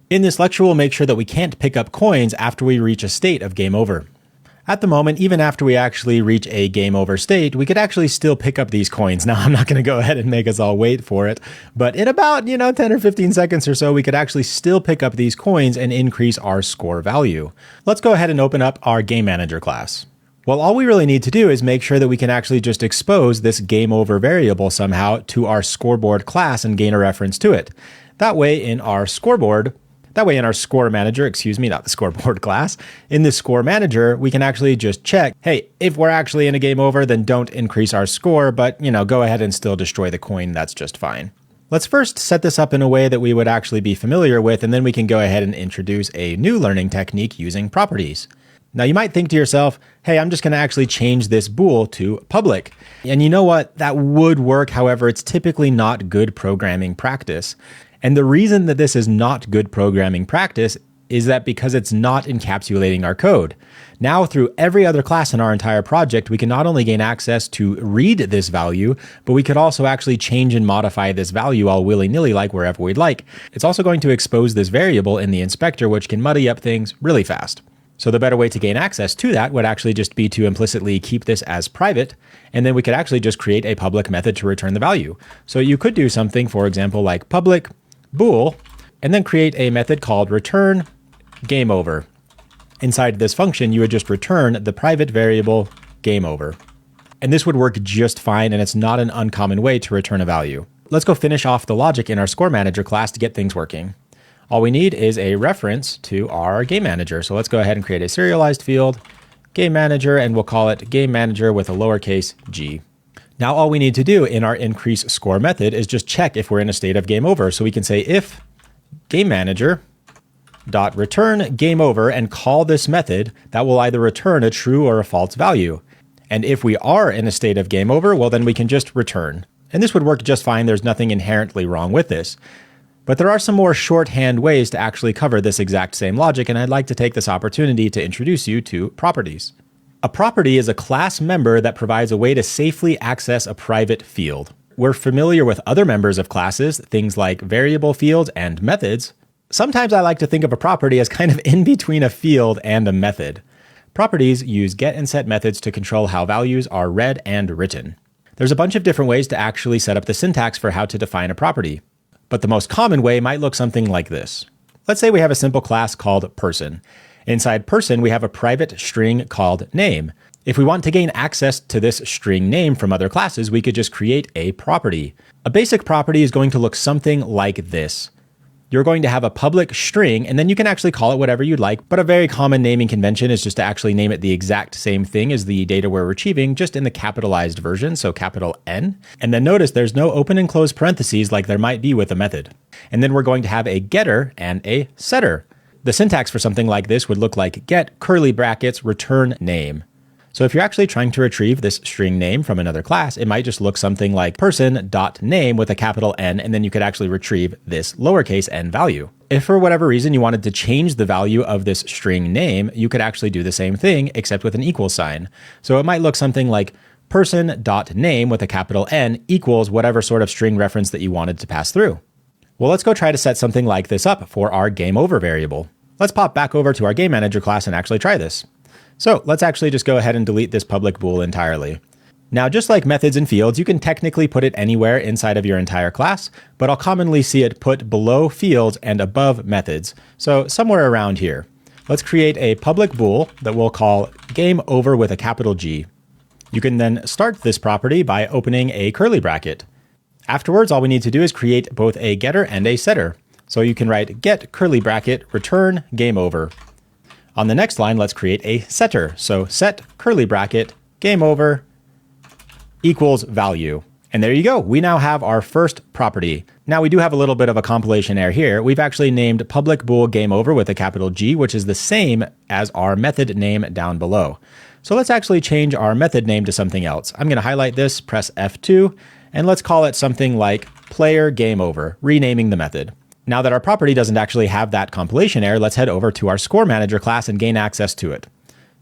In this lecture, we'll make sure that we can't pick up coins after we reach a state of game over. At the moment, even after we actually reach a game over state, we could actually still pick up these coins. Now, I'm not going to go ahead and make us all wait for it, but in about, 10 or 15 seconds or so, we could actually still pick up these coins and increase our score value. Let's go ahead and open up our game manager class. Well, all we really need to do is make sure that we can actually just expose this game over variable somehow to our scoreboard class and gain a reference to it. That way in our score manager, not the scoreboard class, in the score manager, we can actually just check, hey, if we're actually in a game over, then don't increase our score, but, go ahead and still destroy the coin. That's just fine. Let's first set this up in a way that we would actually be familiar with, and then we can go ahead and introduce a new learning technique using properties. Now, you might think to yourself, hey, I'm just going to actually change this bool to public. And you know what? That would work. However, it's typically not good programming practice. And the reason that this is not good programming practice is that because it's not encapsulating our code. Now, through every other class in our entire project, we can not only gain access to read this value, but we could also actually change and modify this value all willy-nilly like wherever we'd like. It's also going to expose this variable in the inspector, which can muddy up things really fast. So the better way to gain access to that would actually just be to implicitly keep this as private, and then we could actually just create a public method to return the value. So you could do something, for example, like public bool, and then create a method called return game over. Inside this function, you would just return the private variable game over. And this would work just fine, and it's not an uncommon way to return a value. Let's go finish off the logic in our score manager class to get things working. All we need is a reference to our game manager. So let's go ahead and create a serialized field, game manager, and we'll call it game manager with a lowercase g. Now all we need to do in our increase score method is just check if we're in a state of game over. So we can say if game manager dot return game over and call this method that will either return a true or a false value. And if we are in a state of game over, well, then we can just return. And this would work just fine. There's nothing inherently wrong with this. But there are some more shorthand ways to actually cover this exact same logic, and I'd like to take this opportunity to introduce you to properties. A property is a class member that provides a way to safely access a private field. We're familiar with other members of classes, things like variable fields and methods. Sometimes I like to think of a property as kind of in between a field and a method. Properties use get and set methods to control how values are read and written. There's a bunch of different ways to actually set up the syntax for how to define a property. But the most common way might look something like this. Let's say we have a simple class called person. Inside person, we have a private string called name. If we want to gain access to this string name from other classes, we could just create a property. A basic property is going to look something like this. You're going to have a public string, and then you can actually call it whatever you'd like, but a very common naming convention is just to actually name it the exact same thing as the data we're retrieving, just in the capitalized version, so capital N. And then notice there's no open and close parentheses like there might be with a method. And then we're going to have a getter and a setter. The syntax for something like this would look like get curly brackets return name. So if you're actually trying to retrieve this string name from another class, it might just look something like person.name with a capital N, and then you could actually retrieve this lowercase n value. If for whatever reason you wanted to change the value of this string name, you could actually do the same thing, except with an equal sign. So it might look something like person.name with a capital N equals whatever sort of string reference that you wanted to pass through. Well, let's go try to set something like this up for our game over variable. Let's pop back over to our game manager class and actually try this. So let's actually just go ahead and delete this public bool entirely. Now, just like methods and fields, you can technically put it anywhere inside of your entire class, but I'll commonly see it put below fields and above methods. So somewhere around here. Let's create a public bool that we'll call game over with a capital G. You can then start this property by opening a curly bracket. Afterwards, all we need to do is create both a getter and a setter. So you can write get curly bracket return game over. On the next line, let's create a setter. So set curly bracket, game over, equals value. And there you go. We now have our first property. Now we do have a little bit of a compilation error here. We've actually named public bool game over with a capital G, which is the same as our method name down below. So let's actually change our method name to something else. I'm going to highlight this, press F2, and let's call it something like player game over, renaming the method. Now that our property doesn't actually have that compilation error, let's head over to our score manager class and gain access to it.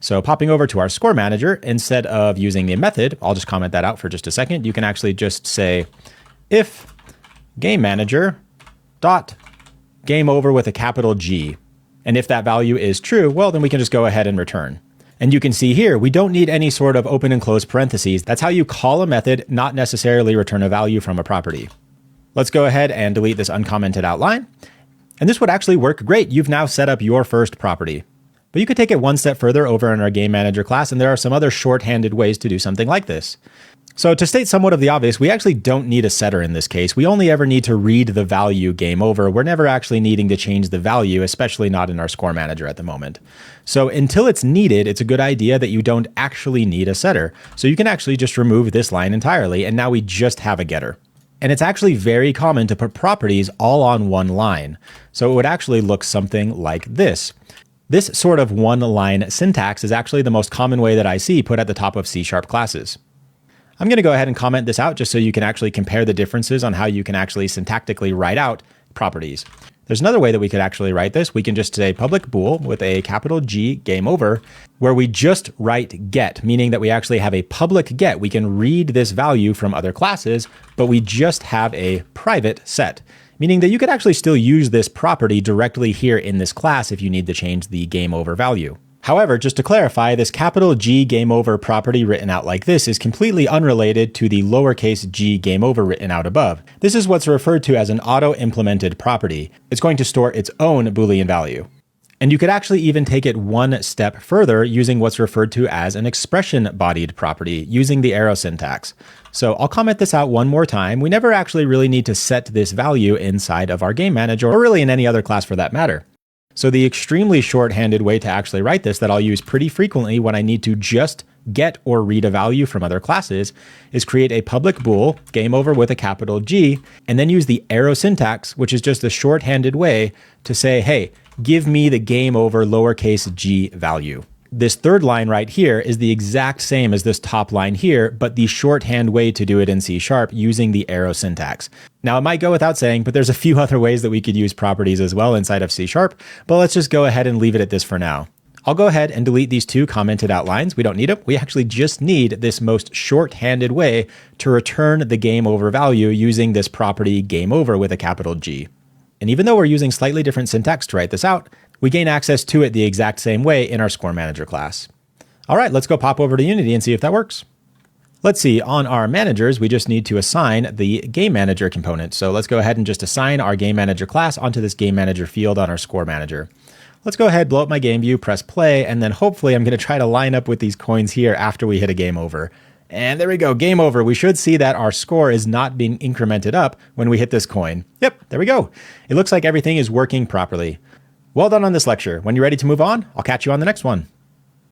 So popping over to our score manager, instead of using the method, I'll just comment that out for just a second. You can actually just say if game manager dot game over with a capital G. And if that value is true, well, then we can just go ahead and return. And you can see here, we don't need any sort of open and close parentheses. That's how you call a method, not necessarily return a value from a property. Let's go ahead and delete this uncommented outline. And this would actually work great. You've now set up your first property. But you could take it one step further over in our game manager class, and there are some other shorthanded ways to do something like this. So to state somewhat of the obvious, we actually don't need a setter in this case. We only ever need to read the value game over. We're never actually needing to change the value, especially not in our score manager at the moment. So until it's needed, it's a good idea that you don't actually need a setter. So you can actually just remove this line entirely, and now we just have a getter. And it's actually very common to put properties all on one line. So it would actually look something like this. This sort of one-line syntax is actually the most common way that I see put at the top of C# classes. I'm going to go ahead and comment this out just so you can actually compare the differences on how you can actually syntactically write out properties. There's another way that we could actually write this. We can just say public bool with a capital G game over, where we just write get, meaning that we actually have a public get. We can read this value from other classes, but we just have a private set, meaning that you could actually still use this property directly here in this class if you need to change the game over value. However, just to clarify, this capital G game over property written out like this is completely unrelated to the lowercase g game over written out above. This is what's referred to as an auto-implemented property. It's going to store its own Boolean value. And you could actually even take it one step further using what's referred to as an expression-bodied property using the arrow syntax. So I'll comment this out one more time. We never actually really need to set this value inside of our game manager, or really in any other class for that matter. So the extremely shorthanded way to actually write this that I'll use pretty frequently when I need to just get or read a value from other classes is create a public bool, game over with a capital G, and then use the arrow syntax, which is just a shorthanded way to say, hey, give me the game over lowercase g value. This third line right here is the exact same as this top line here, but the shorthand way to do it in C# using the arrow syntax. Now, it might go without saying, but there's a few other ways that we could use properties as well inside of C#, but let's just go ahead and leave it at this for now. I'll go ahead and delete these two commented outlines. We don't need them. We actually just need this most shorthanded way to return the game over value using this property game over with a capital G. And even though we're using slightly different syntax to write this out, we gain access to it the exact same way in our score manager class. All right, let's go pop over to Unity and see if that works. Let's see, on our managers, we just need to assign the game manager component. So let's go ahead and just assign our game manager class onto this game manager field on our score manager. Let's go ahead, blow up my game view, press play, and then hopefully I'm going to try to line up with these coins here after we hit a game over. And there we go, game over. We should see that our score is not being incremented up when we hit this coin. Yep, there we go. It looks like everything is working properly. Well done on this lecture. When you're ready to move on, I'll catch you on the next one.